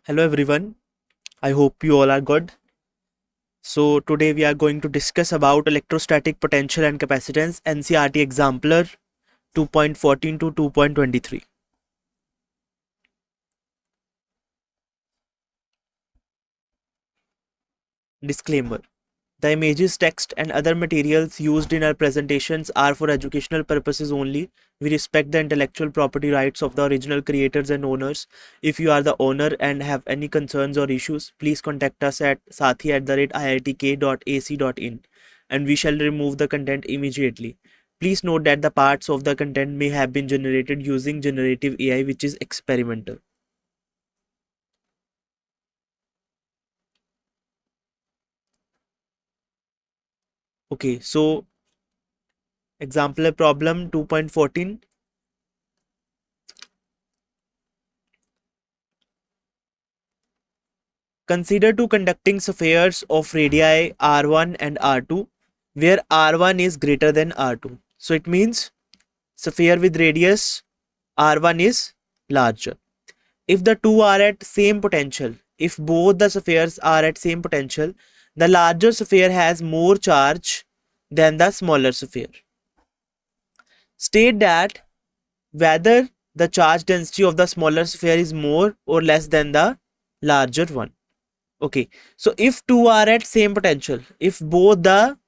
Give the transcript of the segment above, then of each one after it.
Hello everyone. I hope you all are good. So today we are going to discuss about electrostatic potential and capacitance NCERT Exemplar 2.14 to 2.23. Disclaimer. The images, text and other materials used in our presentations are for educational purposes only. We respect the intellectual property rights of the original creators and owners. If you are the owner and have any concerns or issues, please contact us at sathee@iitk.ac.in and we shall remove the content immediately. Please note that the parts of the content may have been generated using generative AI, which is experimental. Okay, so example problem 2.14. Consider two conducting spheres of radii r1 and r2, where r1 is greater than r2. So it means sphere with radius r1 is larger. If the two are at same potential, if both the spheres are at same potential, the larger sphere has more charge than the smaller sphere. State that whether the charge density of the smaller sphere is more or less than the larger one. Okay, so if two are at same potential, if both the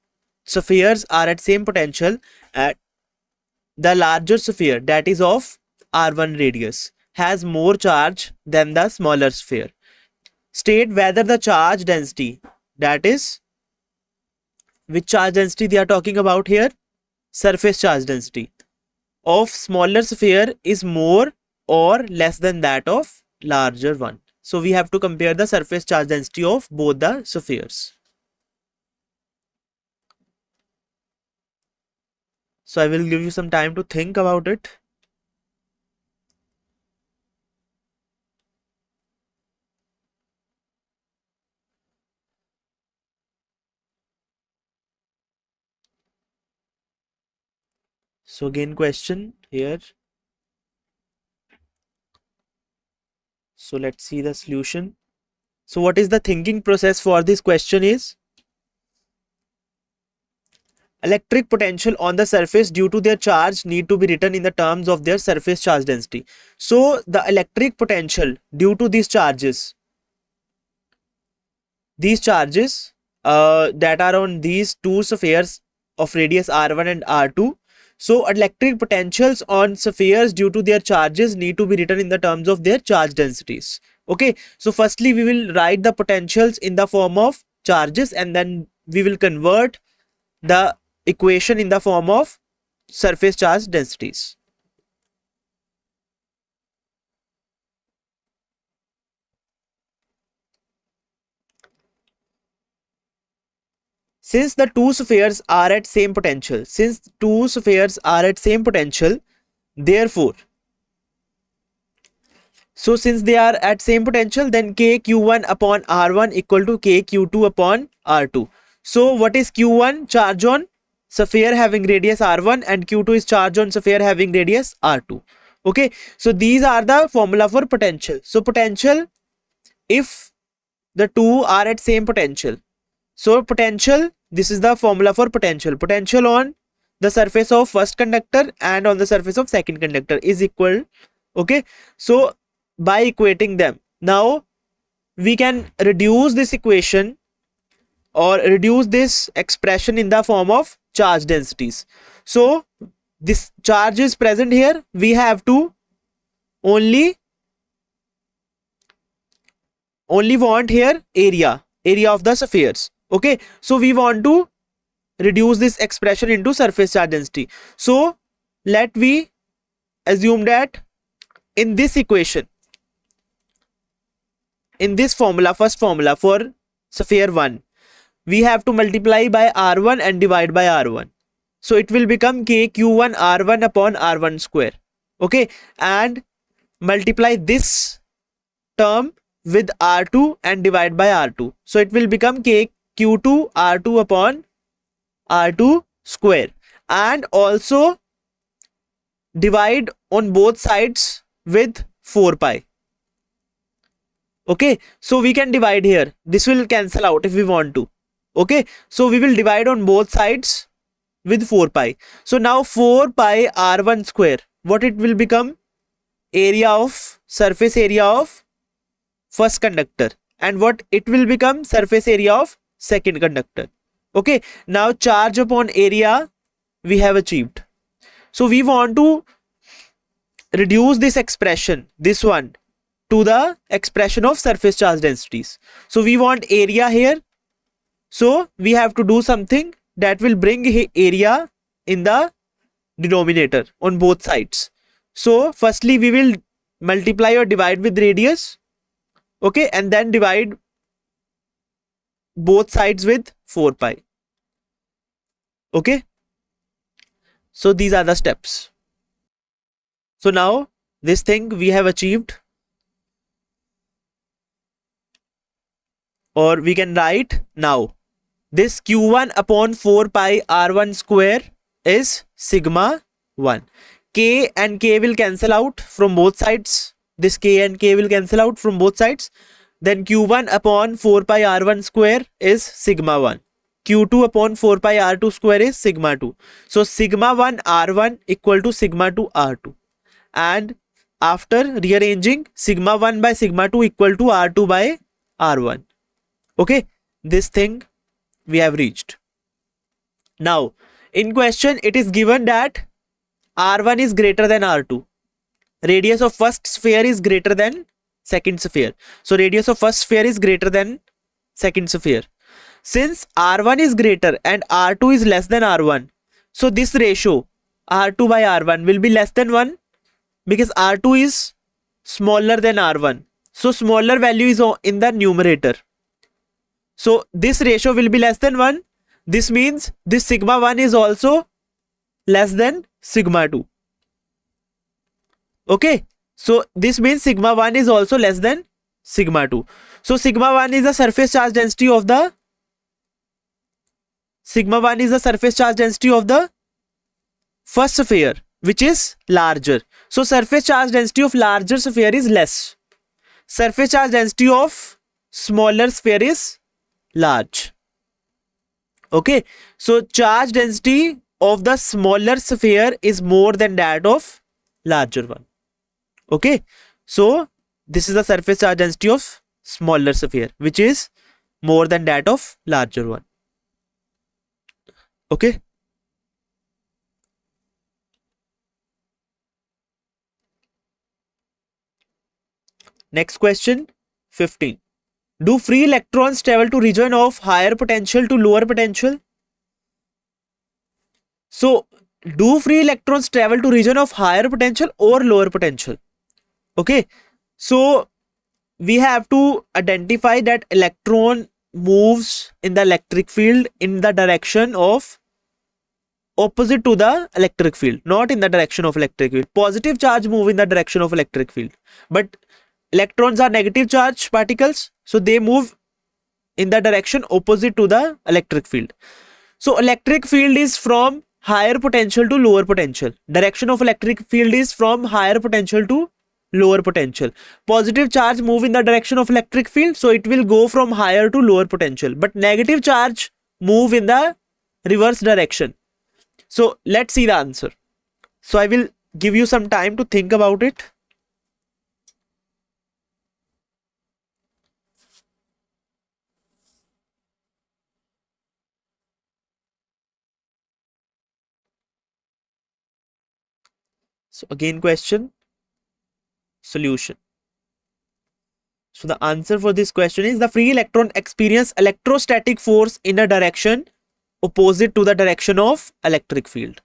spheres are at same potential, at the larger sphere, that is of r1 radius, has more charge than the smaller sphere. State whether the charge density, that is, which charge density they are talking about here, surface charge density of smaller sphere is more or less than that of larger one. So we have to compare the surface charge density of both the spheres. So I will give you some time to think about it. So again question here. So let's see the solution. So what is the thinking process for this question is, electric potential on the surface due to their charge need to be written in the terms of their surface charge density. So the electric potential due to these charges that are on these two spheres of radius r1 and r2. So electric potentials on spheres due to their charges need to be written in the terms of their charge densities. Okay, so firstly we will write the potentials in the form of charges and then we will convert the equation in the form of surface charge densities. Since the two spheres are at same potential, therefore, so since they are at same potential, then kq1 upon r1 equal to kq2 upon r2. So what is q1? Charge on sphere having radius r1 and q2 is charge on sphere having radius r2. Okay, so these are the formula for potential. So potential, if the two are at same potential, so potential, this is the formula for potential. Potential on the surface of first conductor and on the surface of second conductor is equal. Okay, so by equating them, now we can reduce this equation or reduce this expression in the form of charge densities. So this charge is present here, we have to only want here area of the spheres. Okay, so we want to reduce this expression into surface charge density. So let we assume that in this equation, in this formula, first formula for sphere 1, we have to multiply by r1 and divide by r1. So it will become kq1 r1 upon r1 square. Okay, and multiply this term with r2 and divide by r2. So it will become kq2 r2 upon r2 square, and also divide on both sides with 4 pi. Okay, so we can divide here. This will cancel out if we want to. Okay, so we will divide on both sides with 4 pi. So now 4 pi r1 square, what it will become? Area of surface area of first conductor, and what it will become? Surface area of second conductor. Okay, now charge upon area we have achieved. So we want to reduce this expression, this one, to the expression of surface charge densities. So we want area here. So we have to do something that will bring area in the denominator on both sides. So firstly we will multiply or divide with radius. Okay, and then divide both sides with 4 pi. Okay, so these are the steps. So now this thing we have achieved, or we can write now this q1 upon 4 pi r1 square is sigma 1. K and k will cancel out from both sides. This k and k will cancel out from both sides. Then q1 upon 4 pi r1 square is sigma 1. q2 upon 4 pi r2 square is sigma 2. So sigma 1 r1 equal to sigma 2 r2. And after rearranging, sigma 1 by sigma 2 equal to r2 by r1. Okay, this thing we have reached. Now in question it is given that r1 is greater than r2. Radius of first sphere is greater than second sphere. So radius of first sphere is greater than second sphere. Since r1 is greater and r2 is less than r1, so this ratio r2 by r1 will be less than 1, because r2 is smaller than r1. So smaller value is in the numerator. So this ratio will be less than 1. This means this sigma 1 is also less than sigma 2. Okay, so this means sigma 1 is also less than sigma 2. So sigma 1 is the surface charge density of the first sphere, which is larger. So surface charge density of larger sphere is less. Surface charge density of smaller sphere is large. Okay, so charge density of the smaller sphere is more than that of larger one. Okay, so this is the surface charge density of smaller sphere, which is more than that of larger one. Okay, next question 15. Do free electrons travel to region of higher potential to lower potential? So do free electrons travel to region of higher potential or lower potential? Okay, so we have to identify that electron moves in the electric field in the direction of opposite to the electric field, not in the direction of electric field. Positive charge move in the direction of electric field, but electrons are negative charge particles, so they move in the direction opposite to the electric field. So electric field is from higher potential to lower potential. Direction of electric field is from higher potential to lower potential. Positive charge move in the direction of electric field, so it will go from higher to lower potential, but negative charge move in the reverse direction. So let's see the answer. So I will give you some time to think about it. So again question, solution. So the answer for this question is the free electron experience electrostatic force in a direction opposite to the direction of electric field.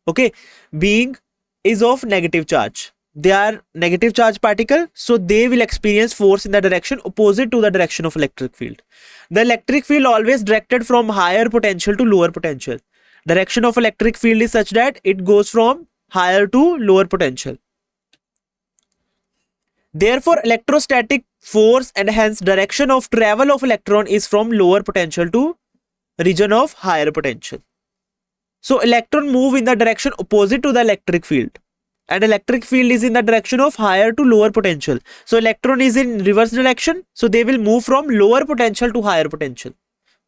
Okay, being is of negative charge. They are negative charge particle, so they will experience force in the direction opposite to the direction of electric field. The electric field always directed from higher potential to lower potential. Direction of electric field is such that it goes from higher to lower potential. Therefore, electrostatic force and hence direction of travel of electron is from lower potential to region of higher potential. So electron move in the direction opposite to the electric field. and electric field is in the direction of higher to lower potential. So electron is in reverse direction, so they will move from lower potential to higher potential.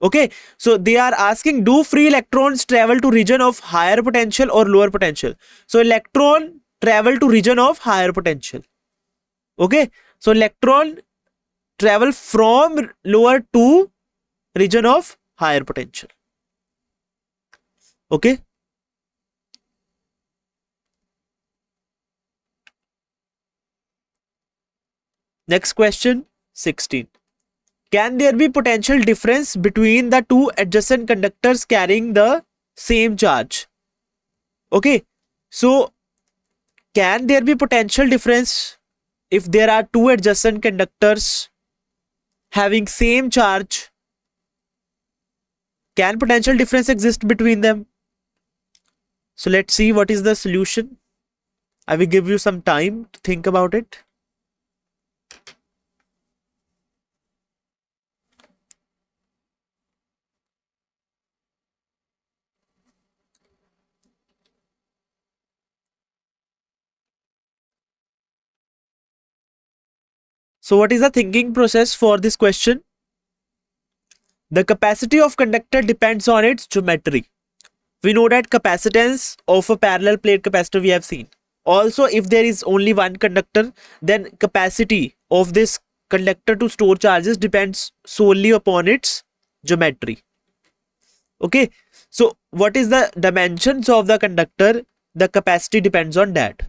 Okay, so they are asking, do free electrons travel to region of higher potential or lower potential? So electron travel to region of higher potential. Okay, so electron travel from lower to region of higher potential. Okay, next question 16. Can there be potential difference between the two adjacent conductors carrying the same charge? Okay, so can there be potential difference if there are two adjacent conductors having same charge? Can potential difference exist between them? So let's see what is the solution. I will give you some time to think about it. So what is the thinking process for this question? The capacity of conductor depends on its geometry. We know that capacitance of a parallel plate capacitor we have seen. Also, if there is only one conductor, then capacity of this conductor to store charges depends solely upon its geometry. Okay, so what is the dimensions of the conductor? The capacity depends on that.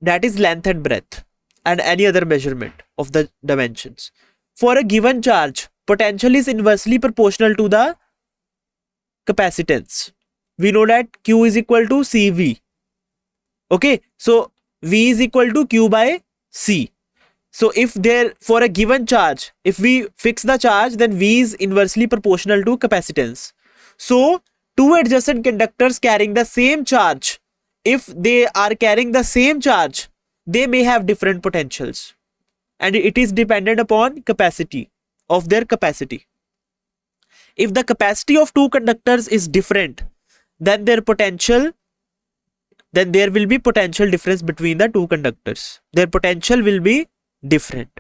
That is length and breadth and any other measurement of the dimensions. For a given charge, potential is inversely proportional to the capacitance. We know that Q is equal to CV. Okay, so V is equal to Q by C. So if there, for a given charge, if we fix the charge, then V is inversely proportional to capacitance. So two adjacent conductors carrying the same charge, if they are carrying the same charge, they may have different potentials, and it is dependent upon capacity of their capacity. If the capacity of two conductors is different, then there will be potential difference between the two conductors. Their potential will be different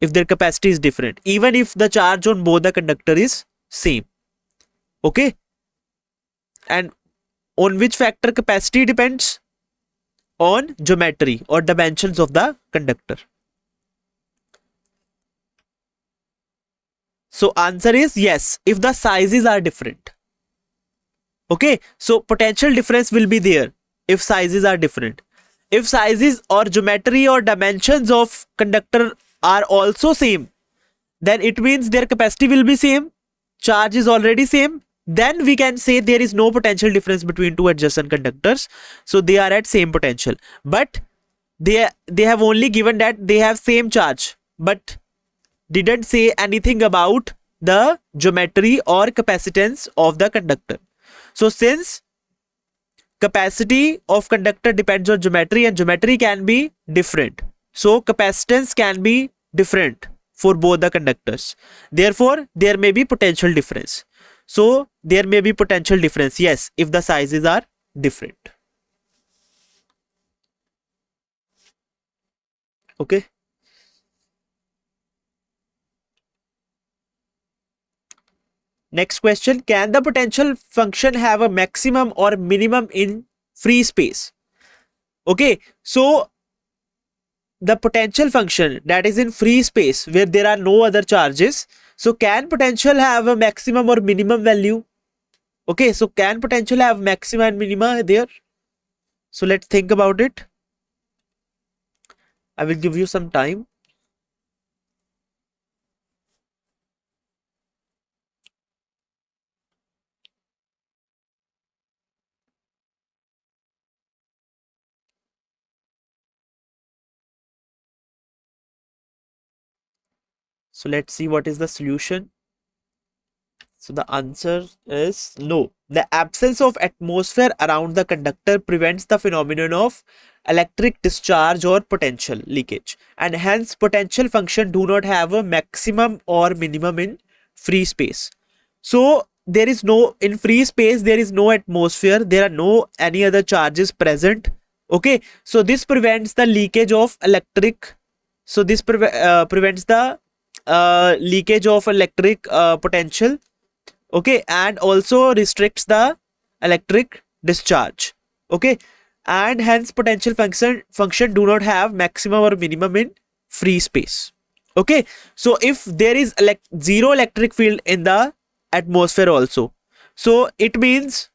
if their capacity is different, even if the charge on both the conductor is same. Okay, and on which factor capacity depends? On geometry or dimensions of the conductor. So answer is yes, if the sizes are different. Okay, so potential difference will be there if sizes are different. If sizes or geometry or dimensions of conductor are also same, then it means their capacity will be same, charge is already same, then we can say there is no potential difference between two adjacent conductors, so they are at same potential. But they have only given that they have same charge, but didn't say anything about the geometry or capacitance of the conductor. So since capacity of conductor depends on geometry and geometry can be different, so capacitance can be different for both the conductors. Therefore, there may be potential difference. So there may be potential difference, yes, if the sizes are different. Okay. Next question, can the potential function have a maximum or minimum in free space? Okay, so the potential function that is in free space where there are no other charges, so can potential have a maximum or minimum value? Okay, so can potential have maxima and minima there? So let's think about it. I will give you some time. So let's see what is the solution. So the answer is no. The absence of atmosphere around the conductor prevents the phenomenon of electric discharge or potential leakage, and hence potential function do not have a maximum or minimum in free space. So there is no, in free space there is no atmosphere, there are no any other charges present Okay, so this prevents the leakage of electric. So this prevents the leakage of electric potential. Okay, and also restricts the electric discharge. Okay, and hence potential function do not have maximum or minimum in free space. Okay, so if there is zero electric field in the atmosphere also, so it means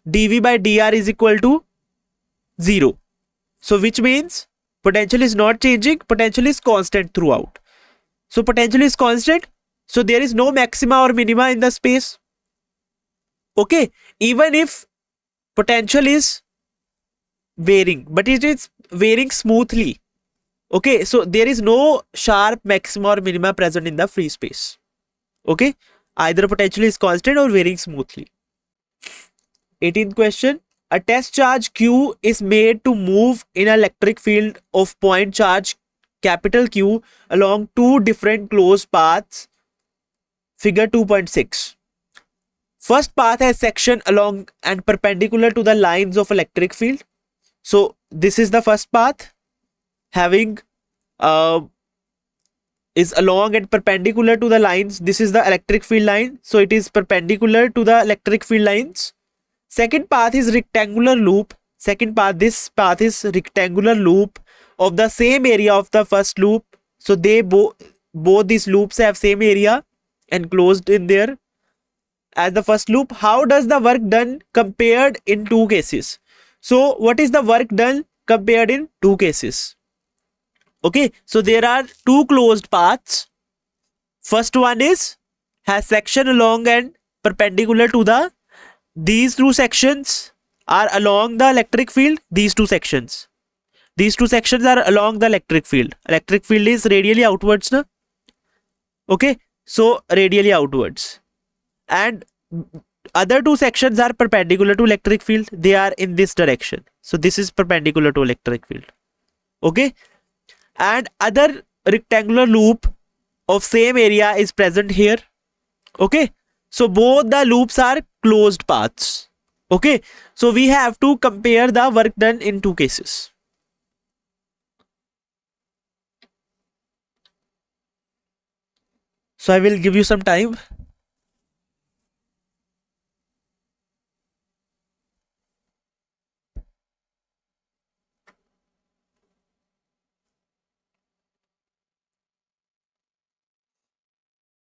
dv by dr is equal to 0. So which means potential is not changing, potential is constant throughout. So potential is constant, so there is no maxima or minima in the space. Okay, even if potential is varying, but it is varying smoothly. Okay, so there is no sharp maxima or minima present in the free space. Okay, either potential is constant or varying smoothly. 18th question. A test charge Q is made to move in an electric field of point charge capital Q along two different closed paths. Figure 2.6. First path has section along and perpendicular to the lines of electric field. So this is the first path having is along and perpendicular to the lines. This is the electric field line, so it is perpendicular to the electric field lines. Second path is rectangular loop. This path is rectangular loop of the same area of the first loop. So they both these loops have same area enclosed in there as the first loop. How does the work done compared in two cases? So what is the work done compared in two cases? Okay, so there are two closed paths. First one is has section along and perpendicular to the, these two sections are along the electric field. These two sections are along the electric field. Electric field is radially outwards, na? Okay, so radially outwards, and other two sections are perpendicular to electric field. They are in this direction, so this is perpendicular to electric field. Okay, and other rectangular loop of same area is present here. Okay, so both the loops are closed paths. Okay, so we have to compare the work done in two cases. So I will give you some time.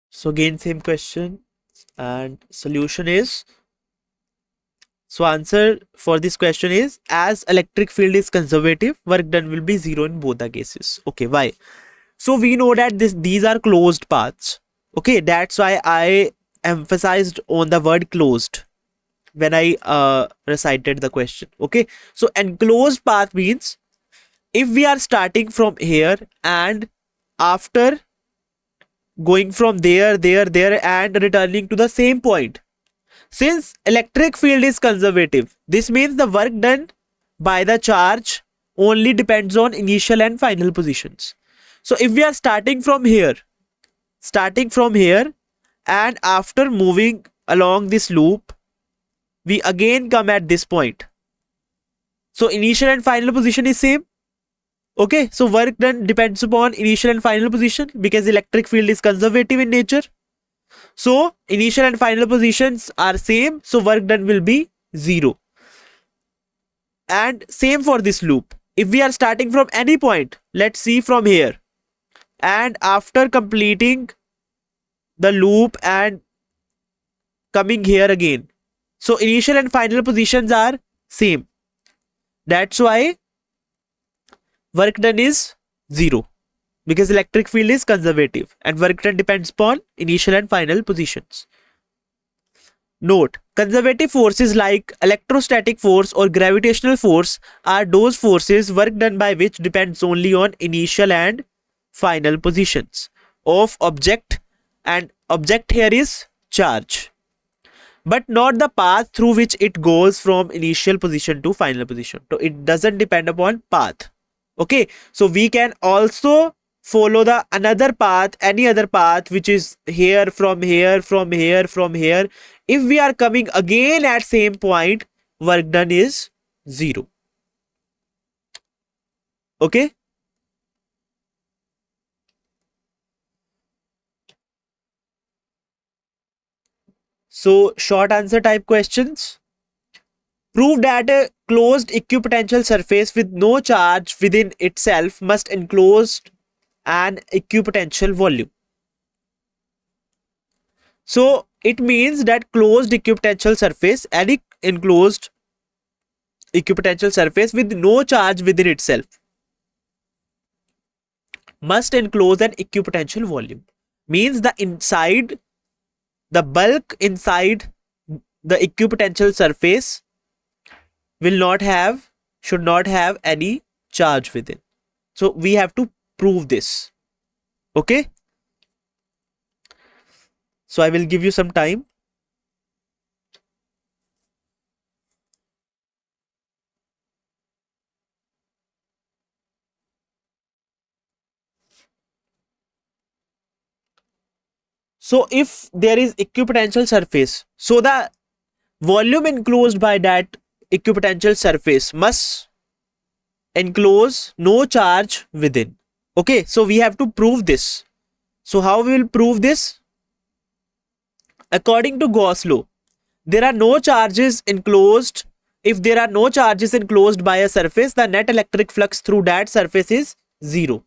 So again same question, and solution is, so answer for this question is, as electric field is conservative, work done will be 0 in both the cases. Okay, why? So we know that these are closed paths. Okay, that's why I emphasized on the word closed when I recited the question. Okay, so enclosed path means if we are starting from here and after going from there and returning to the same point, since electric field is conservative, this means the work done by the charge only depends on initial and final positions. So if we are starting from here and after moving along this loop, we again come at this point. So initial and final position is same. Okay, so work done depends upon initial and final position because electric field is conservative in nature. So initial and final positions are same, so work done will be 0. And same for this loop. If we are starting from any point, let's see from here, and after completing the loop and coming here again, so initial and final positions are same. That's why work done is 0, because electric field is conservative and work done depends upon initial and final positions. Note, conservative forces like electrostatic force or gravitational force are those forces work done by which depends only on initial and final positions of object, and object here is charge, but not the path through which it goes from initial position to final position. So it doesn't depend upon path. Okay, so we can also follow the another path, any other path, which is here, from here, from here, from here. If we are coming again at same point, work done is 0. Okay. So short answer type questions. Prove that a closed equipotential surface with no charge within itself must enclose an equipotential volume. So it means that closed equipotential surface, any enclosed equipotential surface with no charge within itself, must enclose an equipotential volume. Means the bulk inside the equipotential surface will not have, should not have any charge within. So we have to prove this. Okay. So I will give you some time. So if there is equipotential surface, so the volume enclosed by that equipotential surface must enclose no charge within. Okay, so we have to prove this. So how we will prove this? According to Gauss law, there are no charges enclosed. If there are no charges enclosed by a surface, the net electric flux through that surface is zero.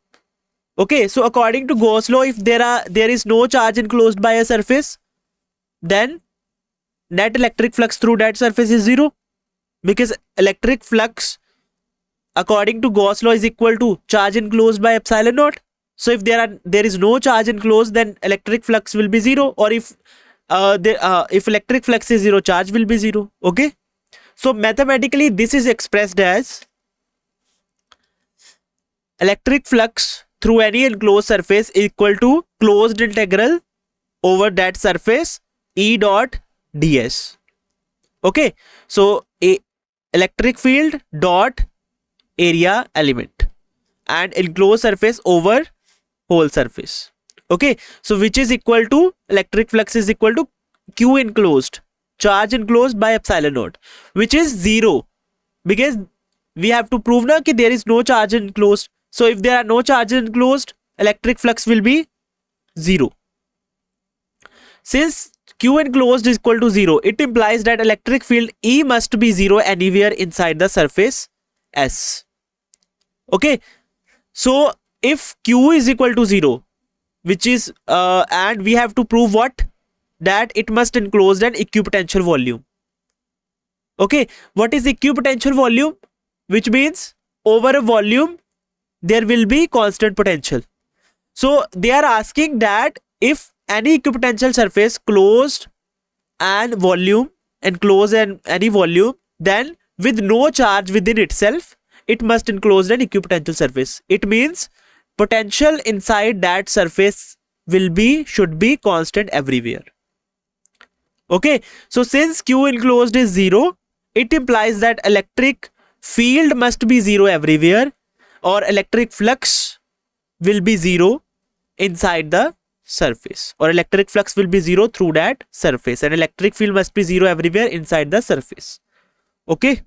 Okay, so according to Gauss law, if there is no charge enclosed by a surface, then net electric flux through that surface is zero, because electric flux according to Gauss law is equal to charge enclosed by epsilon naught. So if there is no charge enclosed, then electric flux will be zero, or if electric flux is zero, charge will be zero. Okay, so mathematically this is expressed as electric flux through any enclosed surface equal to closed integral over that surface E dot ds. Okay, so a electric field dot area element and enclosed surface over whole surface. Okay, so which is equal to, electric flux is equal to q enclosed, charge enclosed by epsilon naught, which is zero, because we have to prove now that there is no charge enclosed. So if there are no charges enclosed, electric flux will be zero. Since q enclosed is equal to zero, it implies that electric field E must be zero anywhere inside the surface S. Okay, so if q is equal to zero, which is and we have to prove what, that it must enclose an equipotential volume. Okay, what is equipotential volume? Which means over a volume there will be constant potential. So they are asking that if any equipotential surface closed and volume, enclose any volume, then with no charge within itself, it must enclose an equipotential surface. It means potential inside that surface should be constant everywhere. Okay, so since q enclosed is zero, it implies that electric field must be zero everywhere, or electric flux will be zero inside the surface, or electric flux will be zero through that surface, and electric field must be zero everywhere inside the surface. Okay,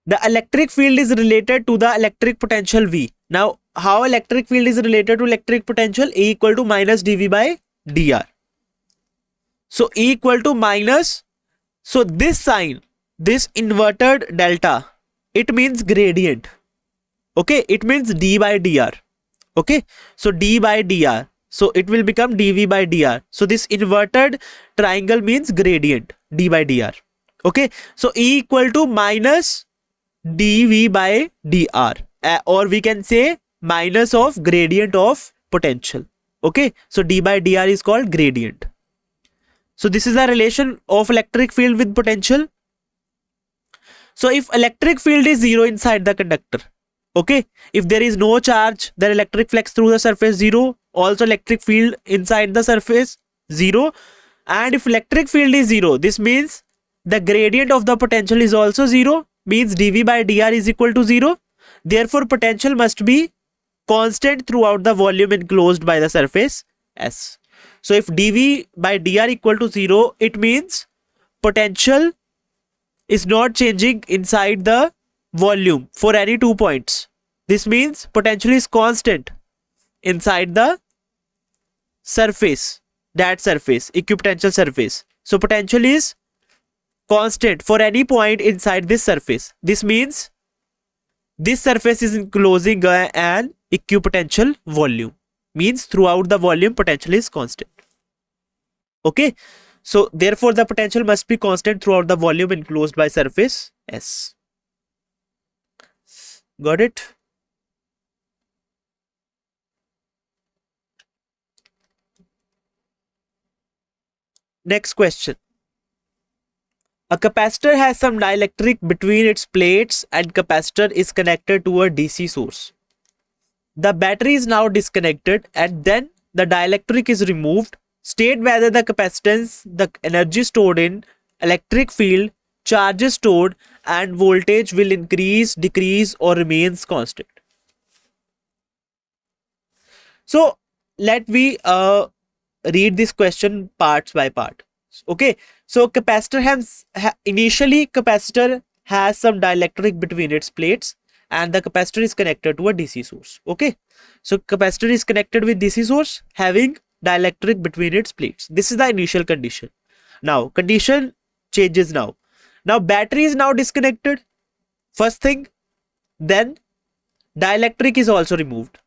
the electric field is related to the electric potential V. Now how electric field is related to electric potential? E equal to minus dV by dr. So E equal to minus, so this sign, this inverted delta, it means gradient. Okay, it means d by dr. Okay, so d by dr, so it will become dv by dr. So this inverted triangle means gradient, d by dr. Okay, so E equal to minus dv by dr, or we can say minus of gradient of potential. Okay, so d by dr is called gradient. So this is the relation of electric field with potential. So if electric field is zero inside the conductor, okay, if there is no charge, then electric flux through the surface zero, also electric field inside the surface zero. And if electric field is zero, this means the gradient of the potential is also zero, means dv by dr is equal to zero. Therefore potential must be constant throughout the volume enclosed by the surface S. So if dv by dr equal to zero, it means potential is not changing inside the volume for any 2 points. This means potential is constant inside the surface, that surface, equipotential surface. So potential is constant for any point inside this surface. This means this surface is enclosing an equipotential volume. Means throughout the volume potential is constant. Okay. So therefore the potential must be constant throughout the volume enclosed by surface S. Got it? Next question. A capacitor has some dielectric between its plates and capacitor is connected to a DC source. The battery is now disconnected and then the dielectric is removed. State whether the capacitance, the energy stored in electric field, charges stored and voltage will increase, decrease or remains constant. So let me read this question parts by part. Okay, so capacitor has initially capacitor has some dielectric between its plates and the capacitor is connected to a DC source. Okay, so capacitor is connected with DC source having dielectric between its plates. This is the initial condition. Now condition changes now. Now battery is now disconnected. First thing, then dielectric is also removed.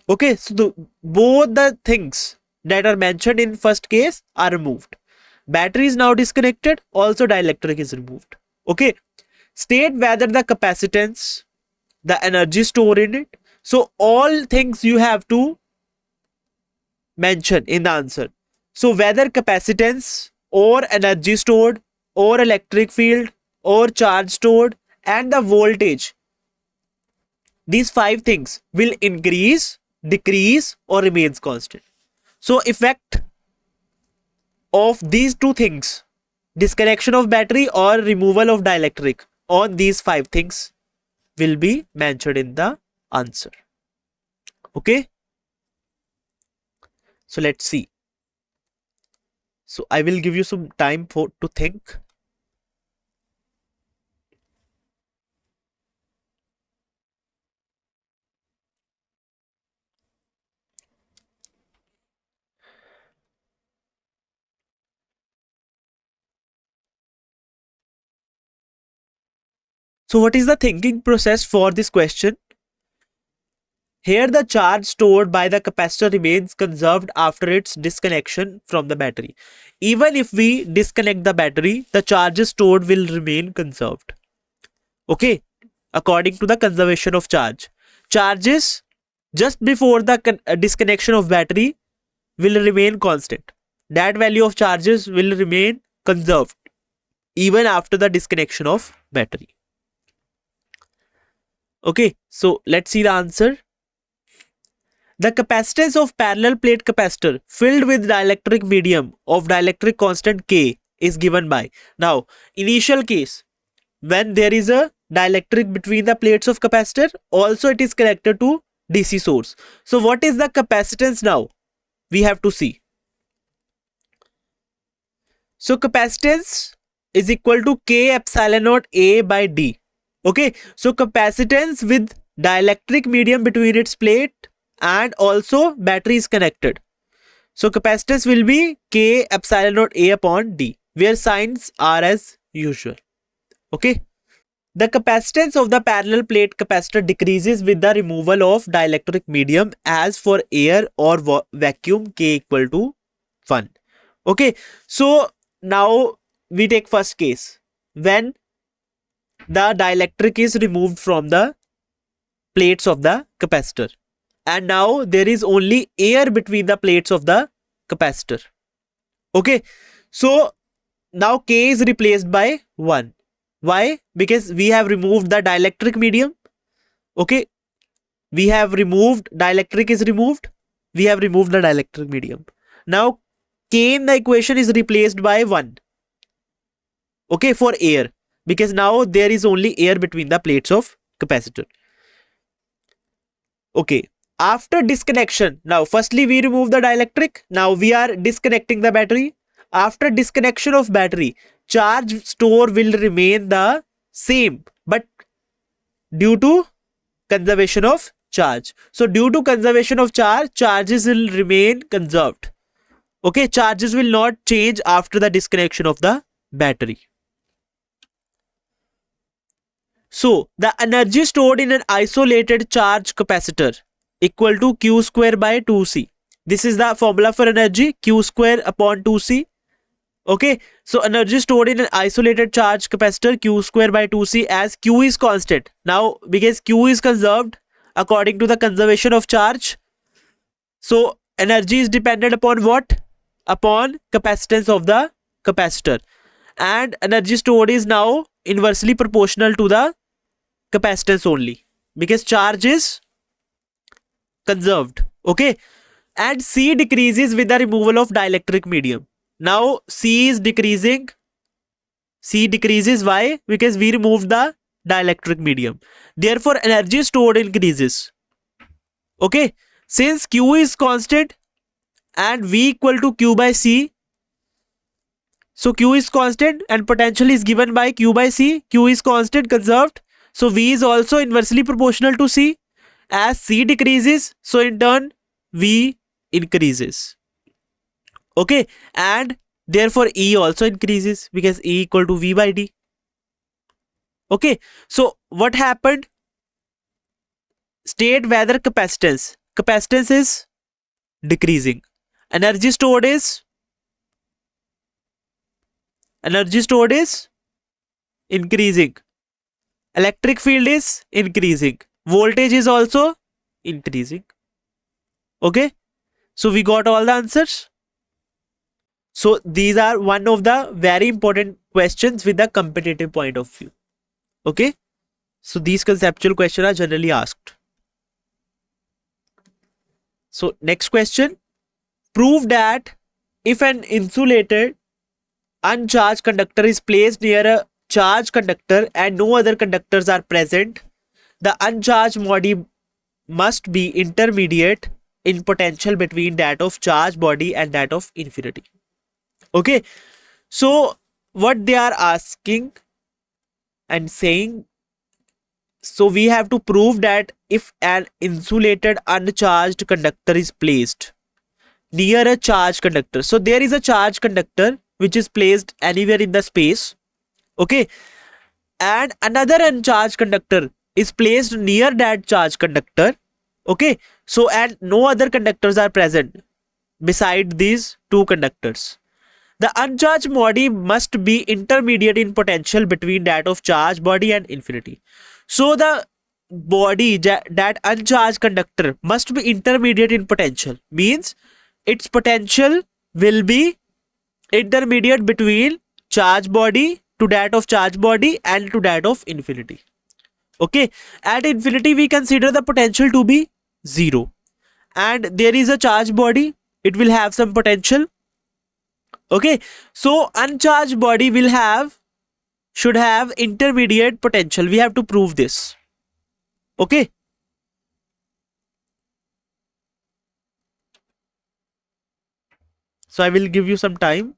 Okay, so both the things that are mentioned in first case are removed. Battery is now disconnected, also dielectric is removed. Okay, state whether the capacitance, the energy stored in it. So all things you have to mention in the answer. So whether capacitance or energy stored or electric field or charge stored and the voltage, these 5 things will increase, decrease or remains constant. So effect of these 2 things, disconnection of battery or removal of dielectric, on these 5 things will be mentioned in the answer. Okay, so let's see. So I will give you some time to think. So what is the thinking process for this question? Here the charge stored by the capacitor remains conserved after its disconnection from the battery. Even if we disconnect the battery, the charges stored will remain conserved. Okay, according to the conservation of charge. Charges just before the disconnection of battery will remain constant. That value of charges will remain conserved even after the disconnection of battery. Okay, so let's see the answer. The capacitance of parallel plate capacitor filled with dielectric medium of dielectric constant K is given by. Now, initial case, when there is a dielectric between the plates of capacitor, also it is connected to DC source. So what is the capacitance now? We have to see. So capacitance is equal to K epsilon naught A by D. Okay, so capacitance with dielectric medium between its plate and also battery is connected. So capacitance will be K epsilon naught A upon D, where signs are as usual. Okay. The capacitance of the parallel plate capacitor decreases with the removal of dielectric medium as for air or vacuum K equal to 1. Okay. So now we take first case. When the dielectric is removed from the plates of the capacitor and now there is only air between the plates of the capacitor. Okay, so now K is replaced by 1. Why? Because we have removed the dielectric medium. Okay, we have removed, dielectric is removed, we have removed the dielectric medium. Now K in the equation is replaced by 1. Okay, for air, because now there is only air between the plates of capacitor. Okay, after disconnection, now firstly we remove the dielectric, now we are disconnecting the battery. After disconnection of battery, charge store will remain the same, but due to conservation of charge. So due to conservation of charge, charges will remain conserved. Okay, charges will not change after the disconnection of the battery. So the energy stored in an isolated charge capacitor equal to Q square by 2C. This is the formula for energy, Q square upon 2C. Okay, so energy stored in an isolated charge capacitor, Q square by 2C, as Q is constant. Now because Q is conserved according to the conservation of charge, so energy is dependent upon what? Upon capacitance of the capacitor, and energy stored is now inversely proportional to the capacitance only, because charge is conserved. Okay, and C decreases with the removal of dielectric medium. Now C is decreasing. C decreases, why? Because we removed the dielectric medium, therefore energy stored increases. Okay, since Q is constant and V equal to Q by C, so Q is constant and potential is given by Q by C. Q is constant, conserved, so V is also inversely proportional to C. As C decreases, so in turn V increases. Okay, and therefore E also increases because E equal to V by D. Okay, so what happened? State whether capacitance is decreasing, energy stored is increasing, electric field is increasing, voltage is also increasing. Okay, so we got all the answers. So these are one of the very important questions with a competitive point of view. Okay, so these conceptual questions are generally asked. So next question, prove that if an insulated uncharged conductor is placed near a charged conductor and no other conductors are present, the uncharged body must be intermediate in potential between that of charged body and that of infinity. Okay, so what they are asking and saying, so we have to prove that if an insulated uncharged conductor is placed near a charged conductor, so there is a charged conductor which is placed anywhere in the space, okay, and another uncharged conductor is placed near that charged conductor, okay, so and no other conductors are present beside these two conductors, the uncharged body must be intermediate in potential between that of charged body and infinity. So the body, that uncharged conductor, must be intermediate in potential, means its potential will be intermediate between charged body to that of charged body and to that of infinity. Okay, at infinity we consider the potential to be 0, and there is a charged body, it will have some potential. Okay, so uncharged body should have intermediate potential. We have to prove this. Okay, so I will give you some time.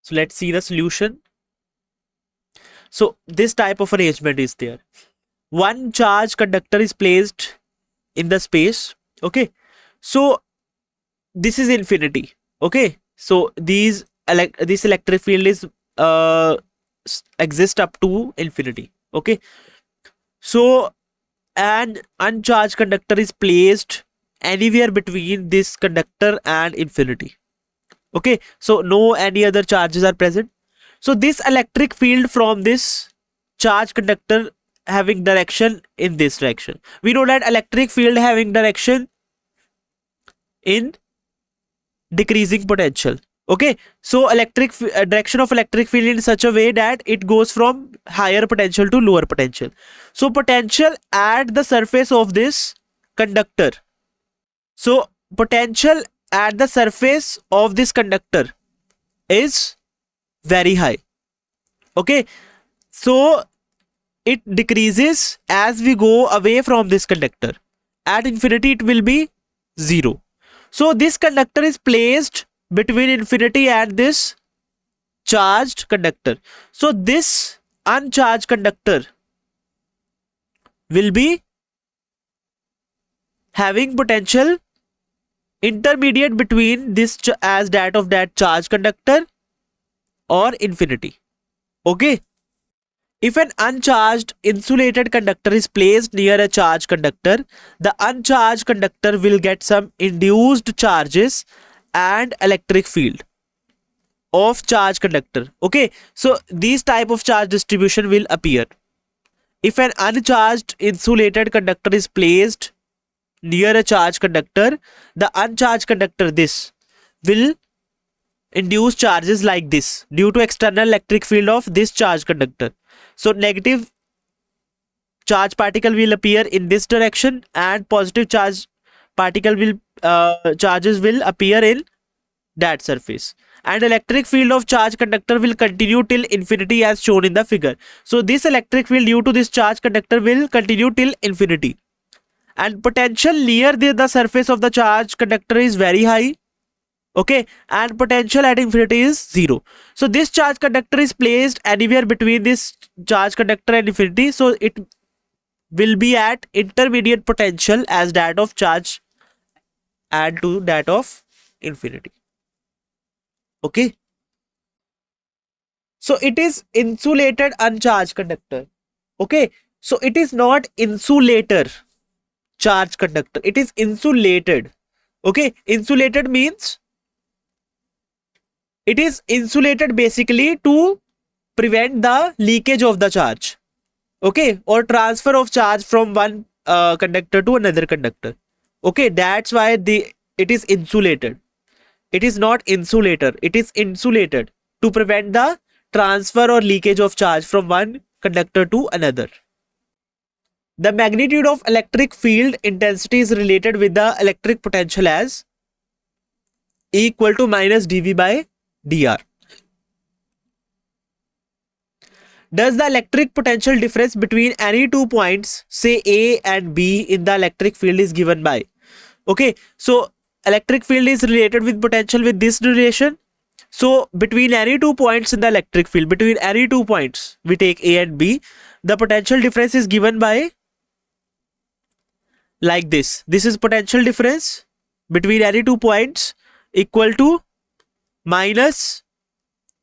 So let's see the solution. So this type of arrangement is there. One charged conductor is placed in the space. Okay, so this is infinity. Okay, so this electric field is exist up to infinity. Okay, so an uncharged conductor is placed anywhere between this conductor and infinity. Okay, so no any other charges are present. So this electric field from this charged conductor having direction in this direction. We know that electric field having direction in decreasing potential. Okay, so direction of electric field in such a way that it goes from higher potential to lower potential. So potential at the surface of this conductor. So potential at the surface of this conductor is very high. Okay, so it decreases as we go away from this conductor, At infinity it will be 0. So this conductor is placed between infinity and this charged conductor. So this uncharged conductor will be having potential intermediate between this as that of that charged conductor or infinity. Okay. If an uncharged insulated conductor is placed near a charged conductor, the uncharged conductor will get some induced charges and electric field of charged conductor. Okay, so these type of charge distribution will appear. If an uncharged insulated conductor is placed near a charged conductor, the uncharged conductor this will induce charges like this due to external electric field of this charged conductor. So negative charge particle will appear in this direction and positive charge particle will charges will appear in that surface, and electric field of charge conductor will continue till infinity as shown in the figure. So this electric field due to this charge conductor will continue till infinity, and potential near the surface of the charge conductor is very high. Okay, and potential at infinity is 0. So this charge conductor is placed anywhere between this charge conductor and infinity, so it will be at intermediate potential as that of charge and to that of infinity. Okay, so it is insulated uncharged conductor. Okay, so it is not insulator charged conductor, it is insulated. Okay, insulated means it is insulated basically to prevent the leakage of the charge, okay, or transfer of charge from one conductor to another conductor. Okay, that's why it is insulated. It is not insulator, it is insulated to prevent the transfer or leakage of charge from one conductor to another. The magnitude of electric field intensity is related with the electric potential as E equal to minus dV by dr. Does the electric potential difference between any two points, say A and B, in the electric field is given by? Okay, so electric field is related with potential with this relation. So between any two points in the electric field, between any two points, we take A and B, the potential difference is given by like this. This is potential difference between any two points equal to minus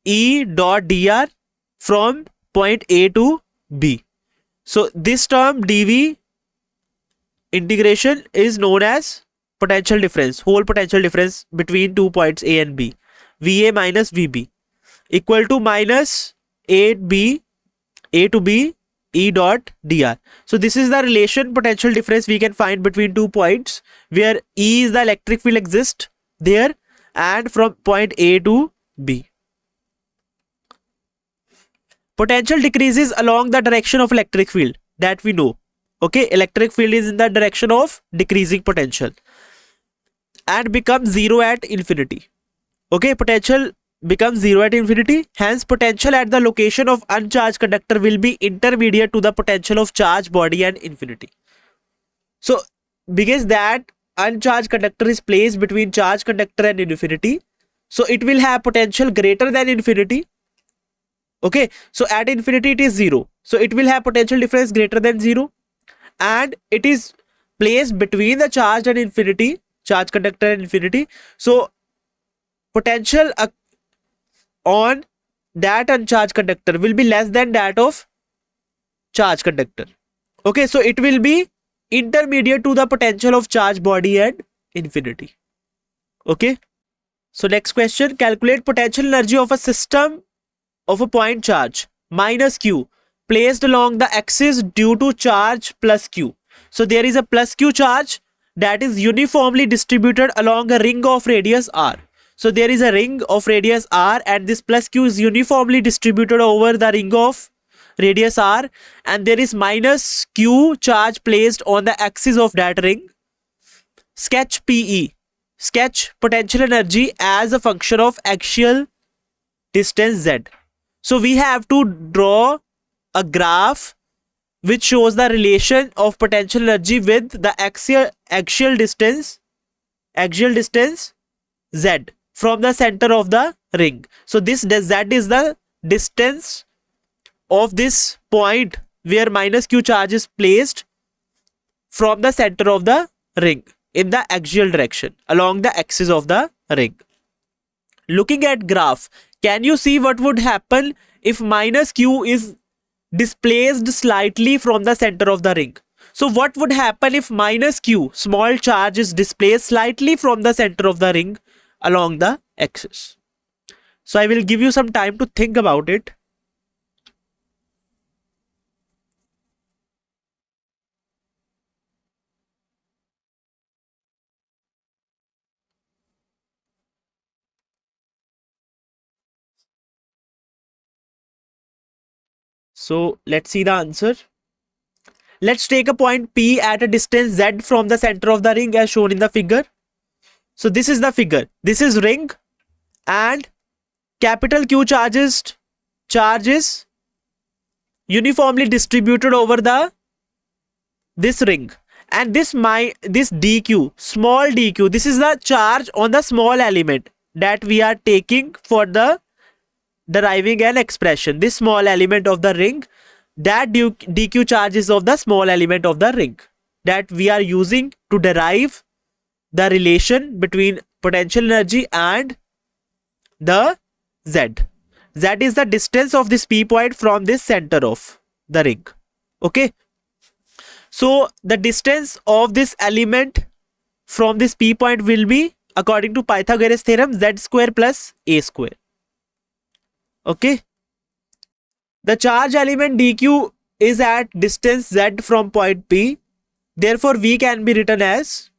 E dot dr from point A to B. So this term dV integration is known as potential difference, whole potential difference between two points A and B, VA minus VB, equal to minus A to B E dot dr. So this is the relation potential difference we can find between two points where E is the electric field exists there and from point A to B. Potential decreases along the direction of electric field, that we know. Okay, electric field is in the direction of decreasing potential and becomes 0 at infinity. Okay, potential becomes 0 at infinity. Hence, potential at the location of uncharged conductor will be intermediate to the potential of charged body and infinity. So, because that uncharged conductor is placed between charged conductor and infinity, so it will have potential greater than infinity. Okay, so at infinity it is 0. So it will have potential difference greater than 0. And it is placed between the charged and infinity, charged conductor and infinity. So potential on that uncharged conductor will be less than that of charged conductor. Okay, so it will be intermediate to the potential of charged body and infinity. Okay, so next question, calculate potential energy of a system of a point charge minus q placed along the axis due to charge plus q. So there is a plus q charge that is uniformly distributed along a ring of radius r. So there is a ring of radius r and this plus q is uniformly distributed over the ring of radius r, and there is minus q charge placed on the axis of that ring. Sketch PE. Sketch potential energy as a function of axial distance z. So we have to draw a graph which shows the relation of potential energy with the axial distance z from the center of the ring. So this z is the distance of this point where minus q charge is placed from the center of the ring in the axial direction along the axis of the ring. Looking at graph, can you see what would happen if minus q is displaced slightly from the center of the ring? So what would happen if minus q, small charge, is displaced slightly from the center of the ring along the axis? So I will give you some time to think about it. So let's see the answer. Let's take a point P at a distance z from the center of the ring as shown in the figure. So this is the figure. This is ring and capital Q charges uniformly distributed over this ring, and this dq, small dq, this is the charge on the small element that we are taking for the deriving an expression. This small element of the ring, that dq charges of the small element of the ring that we are using to derive the relation between potential energy and the z. Z is the distance of this p point from this center of the ring. Okay, so the distance of this element from this p point will be, according to Pythagoras theorem, z square plus a square. Okay, the charge element dq is at distance z from point p, therefore v can be written as,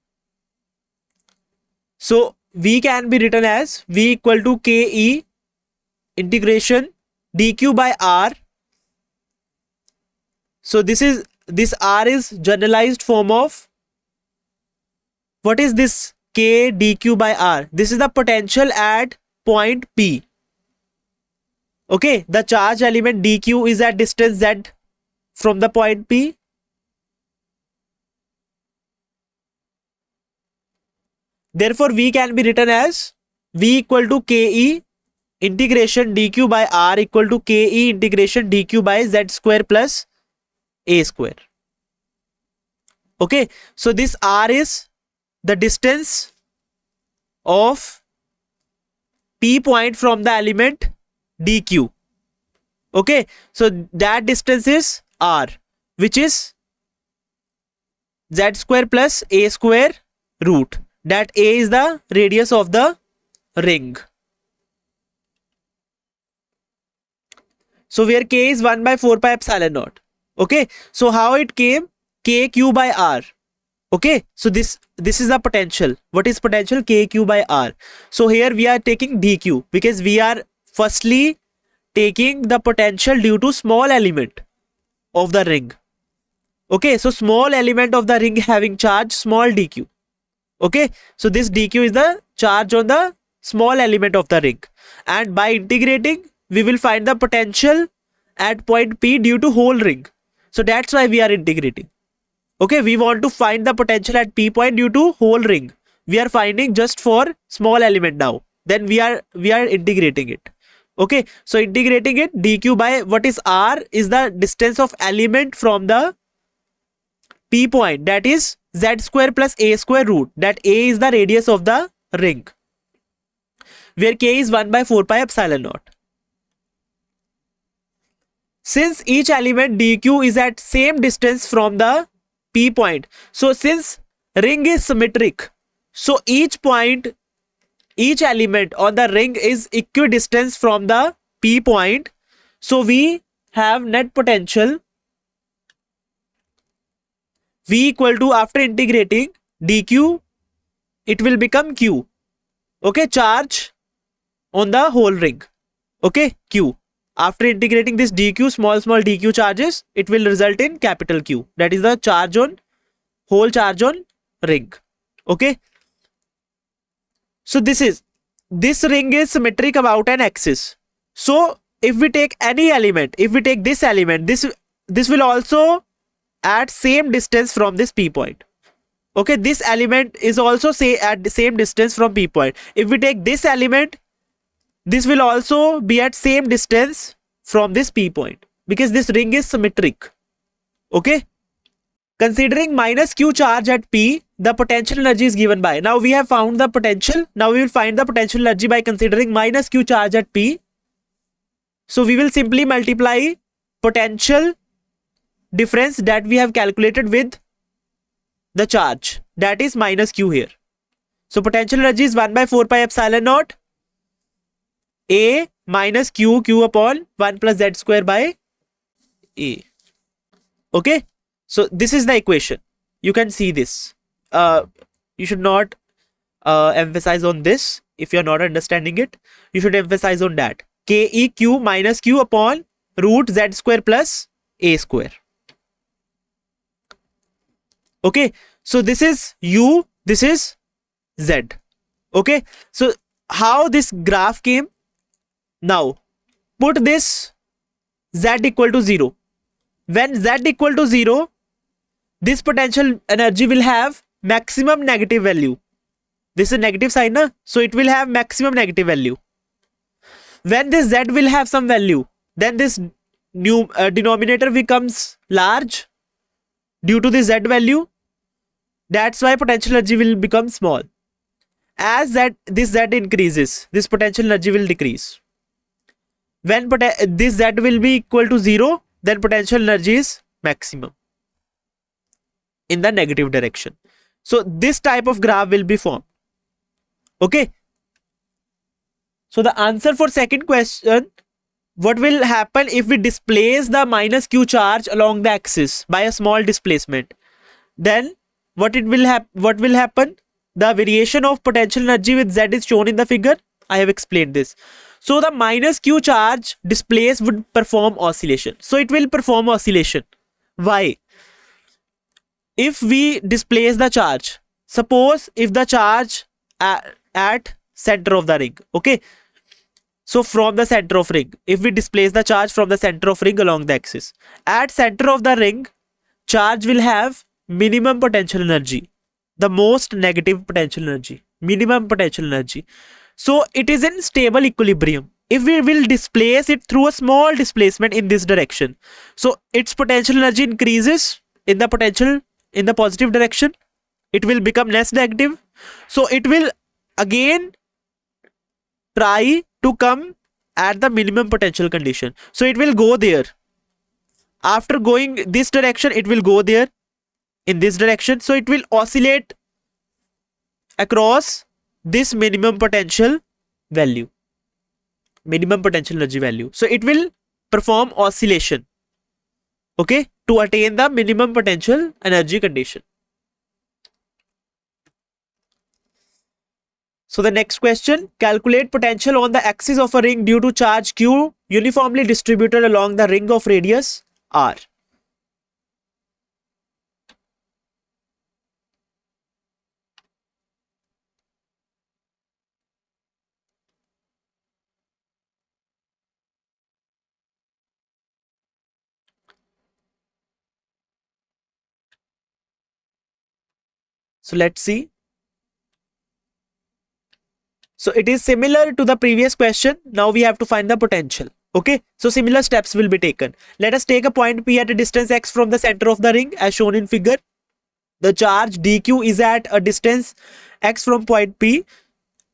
v equal to ke integration dq by r. So this r is generalized form of, what is this k dq by r? This is the potential at point p. Okay, the charge element dq is at distance z from the point p. Therefore v can be written as v equal to ke integration dq by r equal to ke integration dq by z square plus a square. Okay, so this r is the distance of p point from the element dq. Okay, so that distance is r, which is z square plus a square root, that a is the radius of the ring. So where k is 1 by 4 pi epsilon naught. Okay, so how it came? Kq by r. Okay, so this is the potential. What is potential? Kq by r. So here we are taking dq because we are firstly taking the potential due to small element of the ring. Okay, so small element of the ring having charge small dq. Okay, so this dq is the charge on the small element of the ring, and by integrating we will find the potential at point p due to whole ring. So that's why we are integrating. Okay, we want to find the potential at p point due to whole ring. We are finding just for small element now. Then we are integrating it. Okay, so integrating it, dq by what is r is the distance of element from the p point, that is z square plus a square root, that a is the radius of the ring, where k is 1 by 4 pi epsilon naught. Since each element dq is at same distance from the p point, so since ring is symmetric, so each element on the ring is equidistant from the p point, so we have net potential v equal to, after integrating dq, it will become q. Okay, charge on the whole ring. Okay, q. After integrating this dq, small dq charges, it will result in capital Q. That is the charge on, whole charge on ring. Okay. So this ring is symmetric about an axis. So if we take any element, if we take this element, this will also at same distance from this P point. Okay, this element is also say at the same distance from P point. If we take this element, this will also be at same distance from this P point because this ring is symmetric. Okay. Considering minus Q charge at P, the potential energy is given by. Now we have found the potential. Now we will find the potential energy by considering minus Q charge at P. So we will simply multiply potential difference that we have calculated with the charge, that is minus Q here. So potential energy is 1 by 4 pi epsilon naught A minus Q upon 1 plus Z square by A. Okay. So this is the equation. You can see this. You should not emphasize on this if you are not understanding it. You should emphasize on that. KEQ minus Q upon root Z square plus A square. Okay. So this is U, this is Z. Okay. So how this graph came? Now put this Z equal to 0. When Z equal to 0, this potential energy will have maximum negative value. This is a negative sign, na? So it will have maximum negative value. When this Z will have some value, then this new denominator becomes large due to the Z value. That's why potential energy will become small. As this Z increases, this potential energy will decrease. When this Z will be equal to 0, then potential energy is maximum in the negative direction. So this type of graph will be formed. Okay. So the answer for second question, what will happen if we displace the minus Q charge along the axis by a small displacement? Then what will happen? The variation of potential energy with Z is shown in the figure. I have explained this. So the minus Q charge displaced would perform oscillation. So it will perform oscillation. Why? If we displace the charge, suppose if the charge at center of the ring, okay, so from the center of ring, if we displace the charge from the center of ring along the axis, at center of the ring, charge will have minimum potential energy, the most negative potential energy, minimum potential energy. So it is in stable equilibrium. If we will displace it through a small displacement in this direction, so its potential energy increases in the positive direction. It will become less negative. So it will again try to come at the minimum potential condition. So it will go there. After going this direction, it will go there in this direction. So it will oscillate across this minimum potential value, minimum potential energy value. So it will perform oscillation, okay, to attain the minimum potential energy condition. So the next question, calculate potential on the axis of a ring due to charge Q uniformly distributed along the ring of radius R. So let's see. So it is similar to the previous question. Now we have to find the potential. Okay. So similar steps will be taken. Let us take a point P at a distance x from the center of the ring as shown in figure. The charge dq is at a distance x from point P.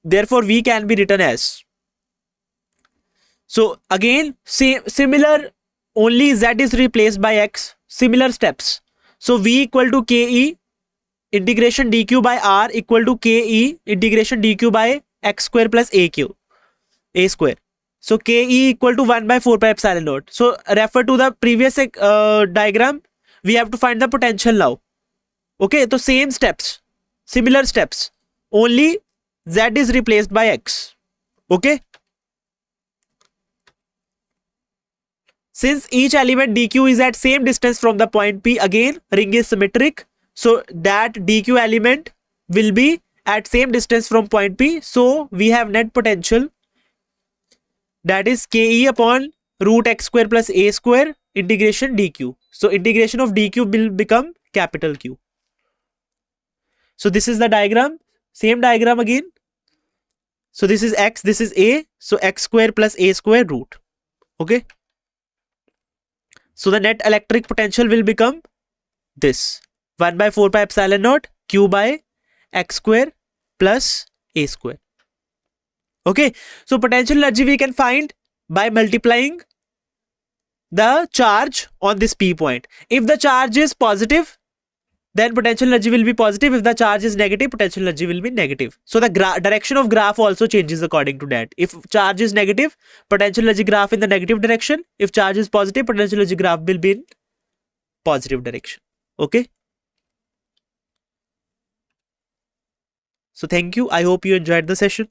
Therefore, V can be written as. So again, similar, only Z is replaced by x. Similar steps. So V equal to Ke integration dq by R equal to Ke integration dq by x square plus a square. So Ke equal to 1 by 4 pi epsilon naught. So refer to the previous diagram. We have to find the potential now. Okay, so same steps, similar steps, only Z is replaced by x. Okay. Since each element dq is at same distance from the point P, again ring is symmetric. So that dq element will be at same distance from point P. So we have net potential, that is Ke upon root x square plus a square integration dq. So integration of dq will become capital Q. So this is the diagram, same diagram again. So this is x, this is a, so x square plus a square root. Okay. So the net electric potential will become this 1 by 4 pi epsilon naught q by x square plus a square. Okay. So potential energy we can find by multiplying the charge on this P point. If the charge is positive, then potential energy will be positive. If the charge is negative, potential energy will be negative. So the direction of graph also changes according to that. If charge is negative, potential energy graph in the negative direction. If charge is positive, potential energy graph will be in positive direction. Okay. So thank you. I hope you enjoyed the session.